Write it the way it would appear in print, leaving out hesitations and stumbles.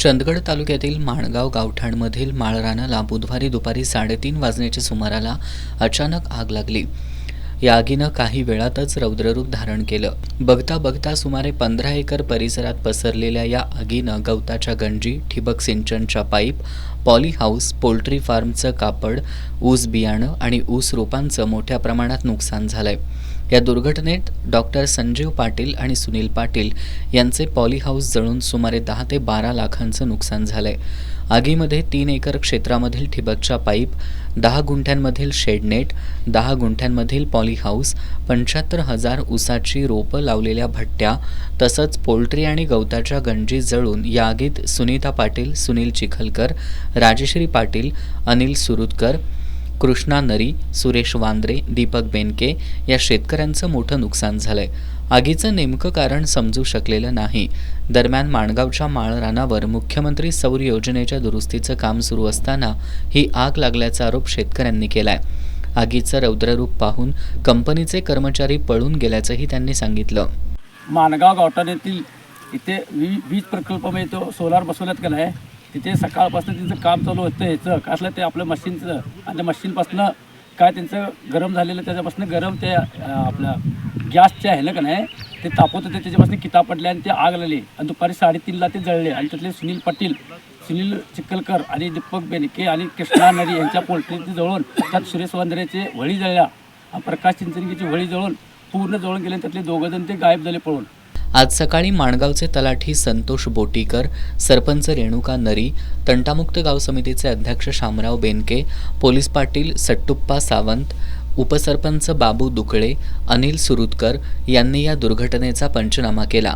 चंदगड तालुक्यातील माणगाव गावठाणमधील माळरानाला बुधवारी दुपारी 3:30 वाजण्याच्या सुमाराला अचानक आग लागली। या आगीनं काही वेळातच रौद्ररूप धारण केलं। बघता बघता सुमारे 15 एकर परिसरात पसरलेल्या या आगीनं गवताच्या गंजी, ठिबक सिंचनच्या पाईप, पॉली हाऊस, पोल्ट्री फार्मचं कापड, ऊस बियाणं आणि ऊस रोपांचं मोठ्या प्रमाणात नुकसान झालंय। या दुर्घटनेत डॉक्टर संजीव पाटील आणि सुनील पाटील यांचे पॉली हाऊस जळून सुमारे 10 ते 12 लाखांचं नुकसान झालंय। आगीमध्ये 3 एकर क्षेत्रामधील ठिबकच्या पाईप, 10 गुंठ्यांमधील शेडनेट, 10 गुंठ्यांमधील पॉली हाऊस, 75,000 ऊसाची रोपं लावलेल्या भट्ट्या तसंच पोल्ट्री आणि गवताच्या गंजी जळून या आगीत सुनीता पाटील, सुनील चिखलकर, राजश्री पाटील, अनिल सुरुतकर, कृष्णा नरी, सुरेश वांद्रे, दीपक बेनके या शेतकऱ्यांचं मोठं नुकसान झालंय। आगीचं नेमकं कारण समजू शकलेलं नाही। दरम्यान माणगावच्या माळरानावर मुख्यमंत्री सौर योजनेच्या दुरुस्तीचं काम सुरू असताना ही आग लागल्याचा आरोप शेतकऱ्यांनी केलाय। आगीचं रौद्ररूप पाहून कंपनीचे कर्मचारी पळून गेल्याचंही त्यांनी सांगितलं। माणगाव गावठाण येथील इथे वीज प्रकल्पामध्ये तो सोलार बसवण्यात गेला आहे। तिथे सकाळपासून त्यांचं काम चालू होतं ह्याचं कसलं ते आपलं मशीनचं, आणि त्या मशीनपासून काय त्यांचं गरम झालेलं, त्याच्यापासून गरम ते आपलं गॅसचे आहे ना का नाही ते तापवत होते, त्याच्यापासून किता पडले आणि ते आग लागली आणि दुपारी 3:30ला ते जळले। आणि त्यातले सुनील पाटील, सुनील चिखलकर आणि दीपक बेनके आणि कृष्णा नरी यांच्या पोल्ट्रीचे जळून, त्यात सुरेश वांद्रेचे वळी जळल्या, प्रकाश चिंचणीची वळी जळून पूर्ण जळून गेले। त्यातले 2 जण ते गायब झाले पळून। आज सकाळी माणगावचे तलाठी संतोष बोटीकर, सरपंच रेणुका नरी, तंटामुक्त गाव समितीचे अध्यक्ष शामराव बेनके, पोलीस पाटील सट्टुप्पा सावंत, उपसरपंच बाबू दुकळे, अनिल सुरुतकर यांनी या दुर्घटनेचा पंचनामा केला।